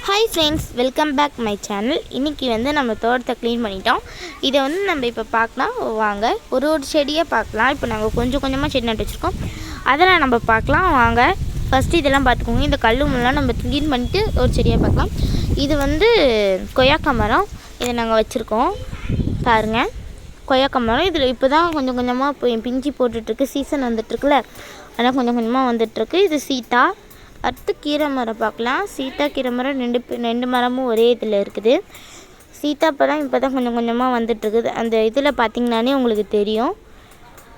Hi friends, welcome back my channel. இன்றைக்கி நம்ம தோட்டத்தை க்ளீன் பண்ணிட்டோம். இதை நம்ம இப்போ பார்க்கலாம். வாங்க ஒரு செடியாக பார்க்கலாம். இப்போ நாங்கள் கொஞ்சம் கொஞ்சமாக செடி நட்டு வச்சுருக்கோம், அதெல்லாம் நம்ம பார்க்கலாம். வாங்க ஃபஸ்ட்டு இதெல்லாம் பார்த்துக்கோங்க. இந்த கல் முள்ளெலாம் நம்ம க்ளீன் பண்ணிவிட்டு ஒரு செடியாக பார்க்கலாம். இது கொய்யாக்கா மரம். இதை நாங்கள் வச்சுருக்கோம் பாருங்கள். கொய்யாக்கா மரம் இதில் இப்போ தான் கொஞ்சம் கொஞ்சமாக இப்போ பிஞ்சு போட்டுட்ருக்கு. சீசன் வந்துட்டுருக்குல்ல, ஆனால் கொஞ்சம் கொஞ்சமாக வந்துட்டுருக்கு. இது சீத்தா. அடுத்து கீரை மரம் பார்க்கலாம். சீத்தா கீரை மரம் ரெண்டு மரமும் ஒரே இதில் இருக்குது. சீத்தா பழம் இப்போ தான் கொஞ்சம் கொஞ்சமாக வந்துட்டுருக்குது. அந்த இதில் பார்த்திங்கனாலே உங்களுக்கு தெரியும்.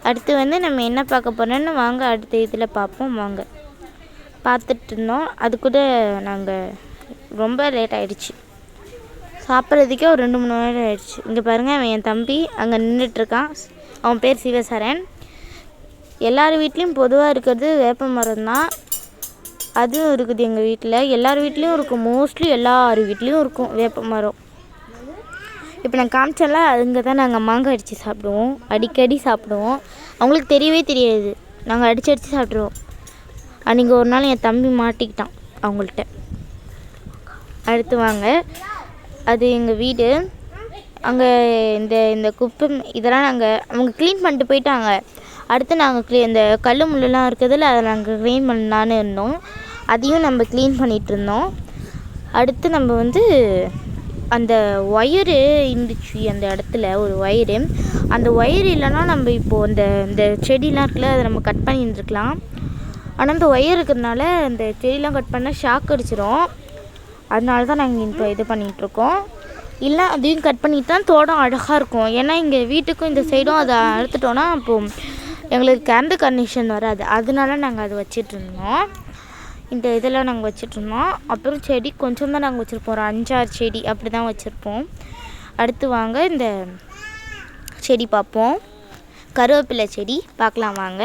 அடுத்து நம்ம என்ன பார்க்க போகிறோன்னு வாங்க அடுத்த இதில் பார்ப்போம். வாங்க பார்த்துட்டு இருந்தோம். அது கூட நாங்கள் ரொம்ப லேட் ஆகிடுச்சு, சாப்பிட்றதுக்கே ஒரு 2-3 மணி நேரம் ஆகிடுச்சு. இங்கே பாருங்கள், அவன் என் தம்பி அங்கே நின்றுட்டுருக்கான். அவன் பேர் சிவசரன். எல்லார் வீட்லேயும் பொதுவாக இருக்கிறது வேப்ப மரம் தான். அதுவும் இருக்குது எங்கள் வீட்டில். எல்லார் வீட்லேயும் இருக்கும், மோஸ்ட்லி எல்லார் வீட்லேயும் இருக்கும் வேப்ப மரம். இப்போ நான் காமிச்சல, அங்கே தான் நாங்கள் மாங்காய் அடித்து சாப்பிடுவோம், அடிக்கடி சாப்பிடுவோம். அவங்களுக்கு தெரியவே தெரியாது, நாங்கள் அடித்து சாப்பிட்ருவோம். அன்றைக்கி ஒரு நாள் என் தம்பி மாட்டிக்கிட்டான் அவங்கள்ட்ட. அடுத்து வாங்க, அது எங்கள் வீடு. அங்கே இந்த குப்பை இதெல்லாம் அவங்க க்ளீன் பண்ணிட்டு போயிட்டாங்க. அடுத்து நாங்கள் இந்த கல் முள்ளெலாம் இருக்கிறதுல அதை நாங்கள் க்ளீன் பண்ணலான்னு இருந்தோம். அதையும் நம்ம க்ளீன் பண்ணிகிட்டு இருந்தோம். அடுத்து நம்ம அந்த ஒயரு இருந்துச்சு அந்த இடத்துல, ஒரு ஒயரு. அந்த ஒயரு இல்லைன்னா நம்ம இப்போது இந்த செடிலாம் இருக்குல்ல, அதை நம்ம கட் பண்ணியிருந்துருக்கலாம். ஆனால் இந்த ஒயர் இருக்கிறதுனால அந்த செடிலாம் கட் பண்ணால் ஷாக் அடிச்சிடும். அதனால தான் நாங்கள் இப்போ இது பண்ணிகிட்ருக்கோம். இல்லை அதையும் கட் பண்ணிட்டு தான் தோட்டம் அழகாக இருக்கும். ஏன்னா இங்கே வீட்டுக்கும் இந்த சைடும் அதை அறுத்துட்டோன்னா அப்போது எங்களுக்கு கரண்ட் கனெக்ஷன் வராது. அதனால நாங்கள் அதை வச்சிட்ருந்தோம். இந்த இதெல்லாம் நாங்கள் வச்சிட்ருந்தோம். அப்புறம் செடி கொஞ்சம் தான் நாங்கள் வச்சுருப்போம், ஒரு 5-6 செடி அப்படி தான் வச்சுருப்போம். அடுத்து வாங்க இந்த செடி பார்ப்போம். கருவேப்பிலை செடி பார்க்கலாம் வாங்க.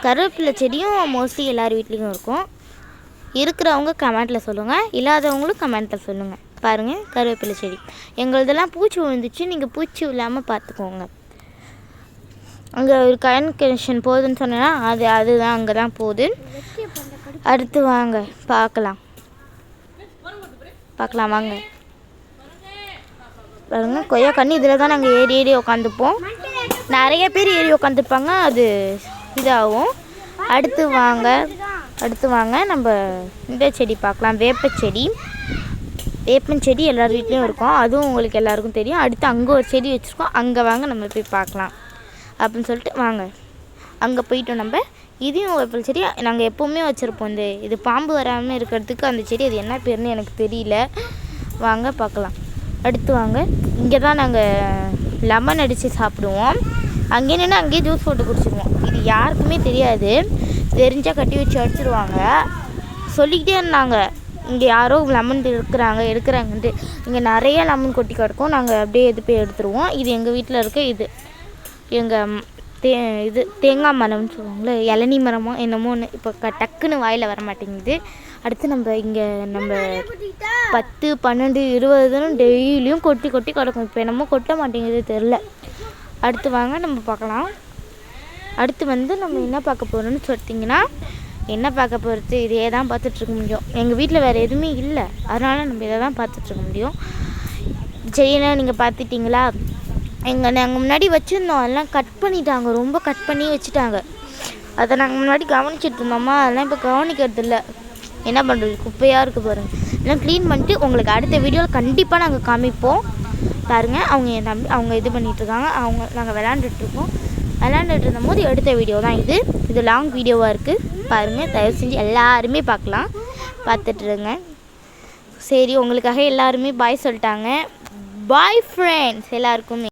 கருவேப்பிலை செடியும் மோஸ்ட்லி எல்லார் வீட்லேயும் இருக்கும். இருக்கிறவங்க கமெண்ட்டில் சொல்லுங்கள், இல்லாதவங்களும் கமெண்ட்டில் சொல்லுங்கள். பாருங்கள், கருவேப்பிலை செடி எங்களதெல்லாம் பூச்சி விழுந்துச்சு. நீங்கள் பூச்சி இல்லாமல் பார்த்துக்கோங்க. அங்கே ஒரு கரண்ட் கனெக்ஷன் போகுதுன்னு சொன்னேன்னா அதுதான் அங்கே தான் போகுது. அடுத்து வாங்க பார்க்கலாம் வாங்க. பாருங்க, கொய்யா கண்ணி இதில் தான் நாங்கள் ஏறி உட்காந்துப்போம். நிறைய பேர் ஏறி உட்காந்துருப்பாங்க, அது இதாகும். அடுத்து வாங்க நம்ம இந்த செடி பார்க்கலாம். வேப்பஞ்செடி எல்லார் வீட்லேயும் இருக்கும், அதுவும் உங்களுக்கு எல்லாருக்கும் தெரியும். அடுத்து அங்கே ஒரு செடி வச்சுருக்கோம், அங்கே வாங்க நம்ம போய் பார்க்கலாம் அப்படின்னு சொல்லிட்டு வாங்க. அங்கே போயிட்டோம் நம்ம. இதையும் வேப்பல் செடி நாங்கள் எப்போவுமே வச்சுருப்போம். இது பாம்பு வராமல் இருக்கிறதுக்கு அந்த செடி, அது என்ன பேருன்னு எனக்கு தெரியல. வாங்க பார்க்கலாம். அடுத்து வாங்க, இங்கே தான் நாங்கள் லெமன் அடித்து சாப்பிடுவோம். அங்கே நின்று அங்கேயே ஜூஸ் போட்டு குடிச்சிடுவோம். இது யாருக்குமே தெரியாது, தெரிஞ்சால் கட்டி வச்சு அடிச்சிடுவாங்க. சொல்லிக்கிட்டே இருந்தாங்க, இங்கே யாரோ லெமன் எடுக்கிறாங்கன்ட்டு. இங்கே நிறைய லெமன் கொட்டி கிடக்கும். நாங்கள் அப்படியே போய் எடுத்துருவோம். இது எங்கள் வீட்டில் இருக்க எங்கள் தேங்காய் மரம்னு சொல்லுவாங்களே, இளநீ மரமோ என்னமோ ஒன்று. இப்போ டக்குன்னு வாயில் வர மாட்டேங்குது. அடுத்து நம்ம 10, 12, 20 டெய்லியும் கொட்டி கிடக்கும். இப்போ என்னமோ கொட்ட மாட்டேங்குது தெரில. அடுத்து வாங்க நம்ம பார்க்கலாம். அடுத்து நம்ம என்ன பார்க்க போகிறோன்னு சொல்லிட்டிங்கன்னா, என்ன பார்க்க போகிறது, இதே தான் பார்த்துட்ருக்க முடியும். எங்கள் வீட்டில் வேறு எதுவுமே இல்லை, அதனால் நம்ம இதை தான் பார்த்துட்ருக்க முடியும். செடியெல்லாம் நீங்கள் பார்த்துட்டிங்களா? நாங்கள் முன்னாடி வச்சுருந்தோம், அதெல்லாம் கட் பண்ணிட்டாங்க, ரொம்ப கட் பண்ணி வச்சுட்டாங்க. அதை நாங்கள் முன்னாடி கவனிச்சிட்டு இருந்தோமா, அதெல்லாம் இப்போ கவனிக்கிறது இல்லை. என்ன பண்ணுறது, குப்பையாக இருக்குது பாருங்கள். எல்லாம் க்ளீன் பண்ணிட்டு உங்களுக்கு அடுத்த வீடியோவில் கண்டிப்பாக நாங்கள் காமிப்போம். பாருங்கள், அவங்க என் தம்பி அவங்க இது பண்ணிகிட்ருக்காங்க, நாங்கள் விளாண்டுட்ருக்கோம். விளாண்டுட்டு இருந்தபோது எடுத்த வீடியோ தான் இது லாங் வீடியோவாக இருக்குது. பாருங்கள், தயவு செஞ்சு எல்லாருமே பார்த்துட்ருங்க. சரி, உங்களுக்காக எல்லாருமே பாய் சொல்லிட்டாங்க. பாய் ஃப்ரெண்ட்ஸ் எல்லாருக்குமே.